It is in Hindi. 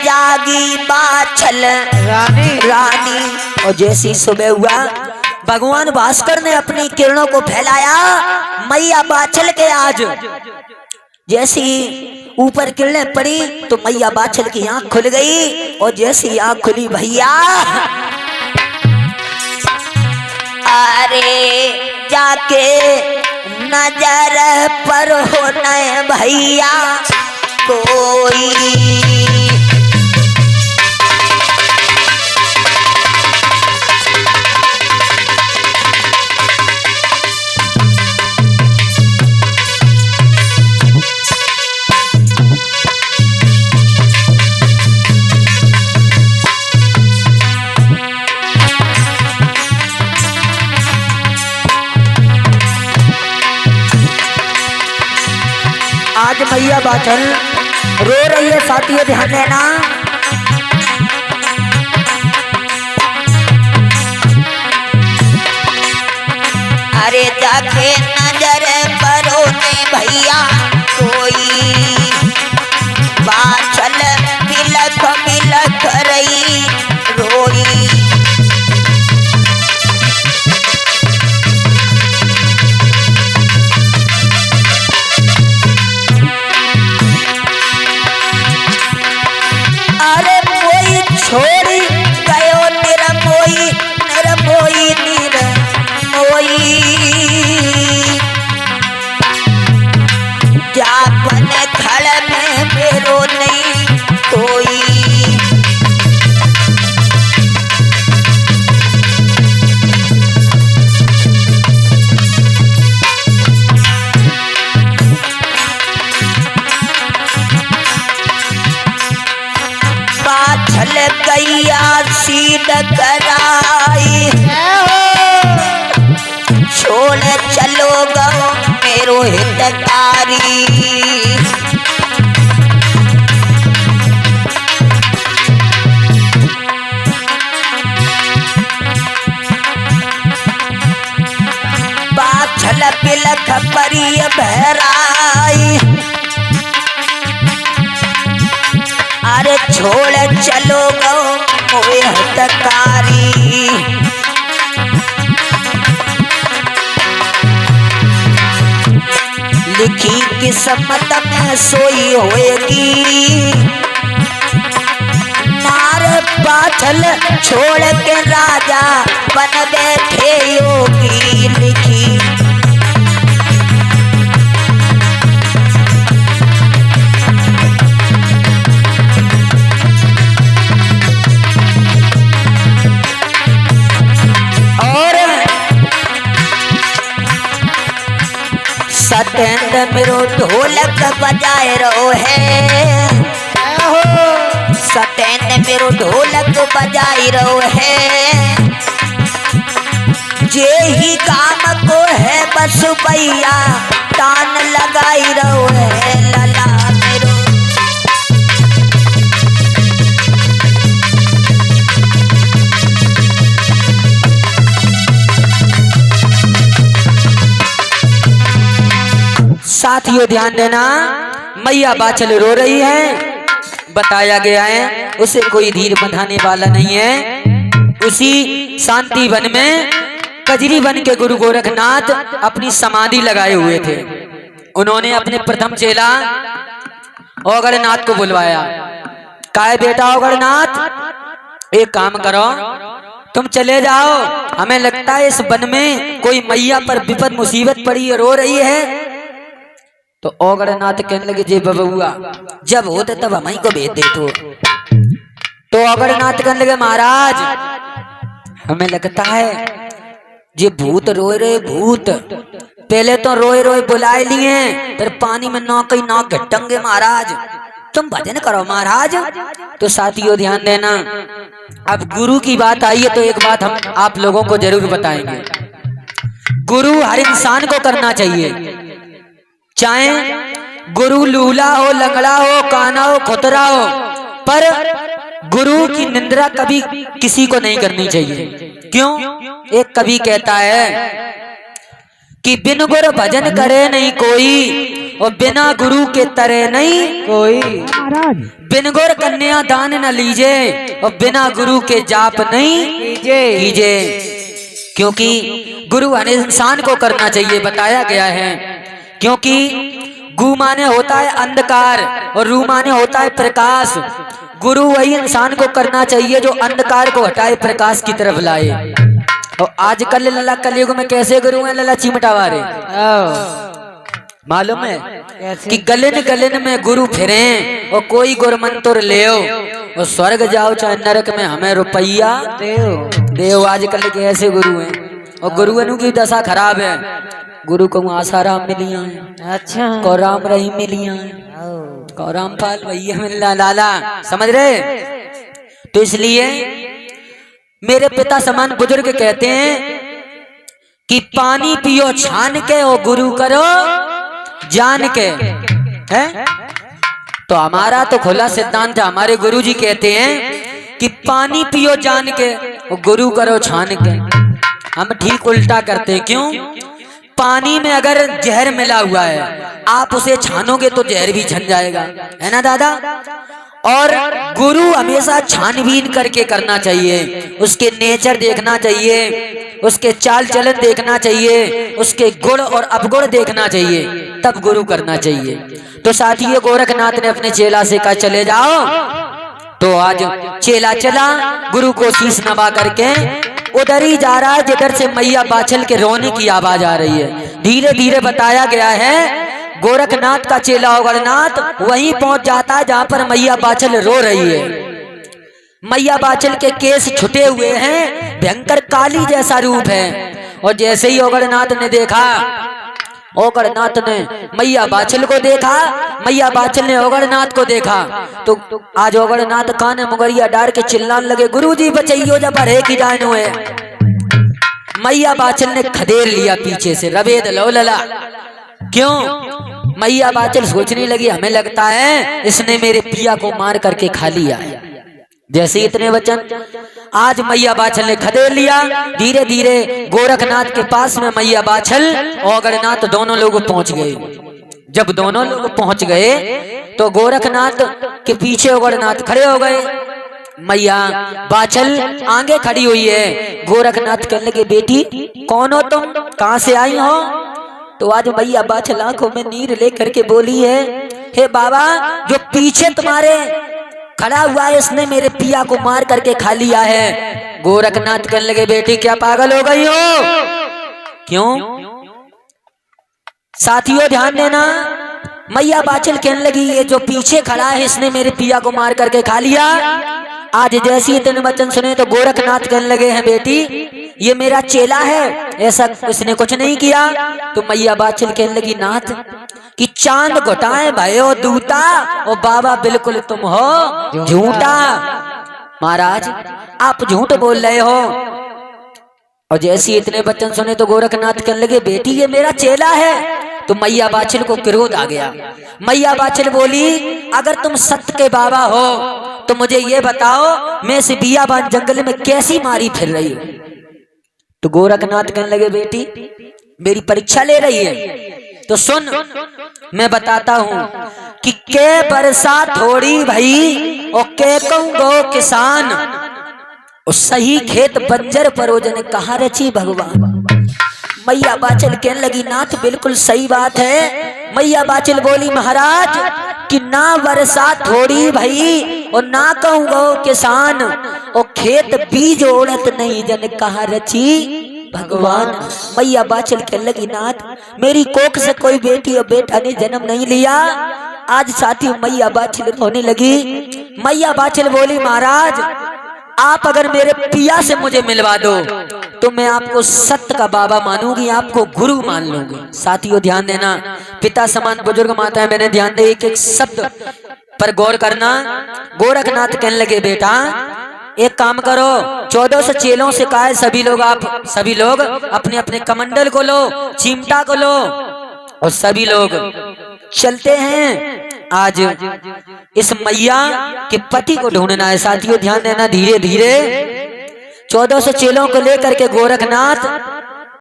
जागी बाछल रानी। और जैसी सुबह हुआ भगवान भास्कर ने अपनी किरणों को फैलाया मैया बाछल के आज। जैसी ऊपर किरणें पड़ी तो मैया बाछल की आंख खुल गई। और जैसी आंख खुली भैया अरे जाके नजर पर हो न भैया कोई। आज मैया बाछल रो रही है साथियों, ध्यान देना। अरे जाके नजर परो ने भैया कोई। बाछल बिलख बिलख रही रोई। छोड़ी गयो निरमोई निरमोई निरमोई। जापन खड़ में मेरो नहीं कोई। बाछल गैया सीध कराई छोड़ चलो गो मेरो हितकारी। बाछल बिलख परिय भराई। अरे छोड़ चलो गो मोए हतकारी। लिखी किस्मत में सोई होएगी। नार बाछल छोड़ के राजा बन बैठे योगी। लिखी सतेंद्र मेरो ढोलक बजाए रहो है। सतेंद्र मेरो ढोलक बजाए रहो है। जे ही काम को है बस भैया तान लगाई रहो है। लला मेरो साथियों ध्यान देना। मैया बाछल रो रही है। बताया गया है उसे कोई धीर बंधाने वाला नहीं है। उसी शांति वन में कजरी वन के गुरु गोरखनाथ अपनी समाधि लगाए हुए थे। उन्होंने अपने प्रथम चेला औगड़नाथ को बुलवाया। काहे बेटा औगड़नाथ, एक काम करो, तुम चले जाओ। हमें लगता है इस वन में कोई मैया पर विपद मुसीबत पड़ी है, रो रही है। तो औगड़नाथ कहने लगे जे बबुआ जब होते तब हम ही को भेज दे। तो औगड़नाथ कहने लगे महाराज हमें लगता है जे भूत रोए रहे भूत। पहले तो रोए रोए बुलाए लिए फिर पानी में नौ कई नौ घटंगे महाराज। तुम भजन करो महाराज। तो साथियों ध्यान देना, अब गुरु की बात आई है तो एक बात हम आप लोगों को जरूर बताएंगे। गुरु हर इंसान को करना चाहिए, चाहे गुरु लूला हो, लंगड़ा हो, काना हो, खुतरा हो, पर गुरु की निंदा कभी किसी को नहीं करनी चाहिए। क्यों? एक कवि कहता है कि बिन गुर भजन करे नहीं कोई, और बिना गुरु के तरह नहीं कोई। बिन गुर कन्या दान न लीजे और बिना गुरु के जाप नहीं कीजे। क्योंकि गुरु हर इंसान को करना चाहिए, बताया गया है। क्योंकि गु माने होता है अंधकार और रू माने होता है प्रकाश। गुरु वही इंसान को करना चाहिए जो अंधकार को हटाए, प्रकाश की तरफ लाए। और आजकल लल्ला कलयुग में कैसे गुरु हैं लल्ला चिमटावारे, मालूम है कि गलन गलन में गुरु फिरे और कोई गुरमंत्र ले और स्वर्ग जाओ चाहे नरक में हमें रुपया देव। आजकल के ऐसे गुरु हैं और गुरुओं की दशा खराब है। गुरु को आसाराम मिलिया है, अच्छा कौराम रही मिलिया है, कौराम पाल भैया मिला लाला, समझ रहे। तो इसलिए मेरे पिता समान बुजुर्ग कहते हैं कि पानी पियो छान के और गुरु करो जान के, है। तो हमारा तो खुला सिद्धांत है, हमारे गुरुजी कहते हैं कि पानी पियो जान के और गुरु करो छान के। हम ठीक उल्टा करते हैं। क्यों? पानी में अगर जहर मिला हुआ है, आप उसे छानोगे तो जहर भी छन जाएगा, है ना दादा। और गुरु हमेशा छानबीन करके करना चाहिए, उसके नेचर देखना चाहिए, उसके चाल चलन देखना चाहिए, उसके गुण और अवगुण देखना चाहिए, तब गुरु करना चाहिए। तो साथियों, गोरखनाथ ने अपने चेला से कहा चले जाओ। तो आज चेला चला गुरु को शीश नवा करके उधर ही जा रहा है जिधर से मैया बाछल के रोने की आवाज आ रही है। धीरे धीरे बताया गया है गोरखनाथ का चेला ओगड़नाथ वहीं पहुंच जाता है जहां पर मैया बाछल रो रही है। मैया बाछल के केस छुटे हुए हैं, भयंकर काली जैसा रूप है। और जैसे ही ओगड़नाथ ने देखा, ओगड़नाथ ने मैया बाछल को देखा, मैया बाछल ने ओगड़नाथ को देखा, तो आज ओगड़नाथ काने मुगरिया डार के चिल्लाने लगे, गुरुजी बचाइयो जब भरे की डायनो है। मैया बाछल ने खदेड़ लिया पीछे से, रवेद लो लला। क्यों? मैया बाछल सोचने लगी हमें लगता है इसने मेरे पिया को मार करके खा लिया है। जैसे इतने वचन आज मैया बाछल ने खदेड़ लिया। धीरे धीरे गोरखनाथ के पास में मैया बाछल ओगड़नाथ दोनों लोग पहुंच गए। जब दोनों लोग पहुंच गए तो गोरखनाथ के पीछे ओगड़नाथ खड़े हो गए। मैया बाछल आगे खड़ी हुई है। गोरखनाथ कहने लगे, बेटी कौन हो तुम, कहां से आई हो? तो आज मैया बाछल आंखों में नीर लेकर के बोली है, हे बाबा, जो पीछे तुम्हारे खड़ा हुआ है इसने मेरे पिया को मार करके खा लिया है। गोरखनाथ कहने लगे, बेटी क्या पागल हो गई हो? क्यों? साथियों ध्यान देना, मैया बाछल कहने लगी ये जो पीछे खड़ा है इसने मेरे पिया को मार करके खा लिया। आज जैसी इतने वचन सुने तो गोरखनाथ कहने लगे हैं, बेटी ये मेरा चेला है, ऐसा इसने कुछ नहीं किया। तो मैया बाछल कहने लगी, नाथ कि चांद घुटाए भयो दूता और बाबा बिल्कुल तुम हो झूठा। महाराज आप झूठ बोल रहे हो। और जैसे इतने वचन सुने तो गोरखनाथ कहने लगे, बेटी ये मेरा चेला है। तो मैया बाछल को क्रोध आ गया। मैया बाछल बोली, अगर तुम सत्य के बाबा हो तो मुझे ये बताओ मैं इस बियाबान जंगल में कैसी मारी फिर रही हूं? तो गोरखनाथ कहने लगे, बेटी मेरी परीक्षा ले रही है तो सुन, मैं बताता हूं कि के बरसा थोड़ी भई और के कहूं किसान, और सही खेत बंजर परोजन कहा रची भगवान। मैया बाछल कहने लगी, नाथ बिल्कुल सही बात है। मैया बाछल बोली, महाराज कि ना वर्षा थोड़ी भई और ना कहूँ किसान, और खेत बीज ओढ़त नहीं जन कहा रची भगवान। मैया बाछल कहने लगी, नाथ मेरी कोख से कोई बेटी और बेटा ने जन्म नहीं लिया। आज साथी मैया बाछल रोने लगी। मैया बाछल बोली, महाराज आप अगर मेरे पिया से मुझे मिलवा दो तो मैं आपको सत्य का बाबा मानूंगी, आपको गुरु मान लूंगी। साथियों ध्यान देना, पिता समान बुजुर्ग माता है, मैंने ध्यान दे एक एक शब्द पर गौर करना। गोरखनाथ कहने लगे, बेटा एक काम करो, 1400 चेलों से कहा है सभी लोग अपने अपने कमंडल को लो, चिमटा को लो और सभी लोग चलते हैं। आज इस मैया के पति को ढूंढना है। साथियों ध्यान देना, धीरे धीरे 1400 चेलों को लेकर के गोरखनाथ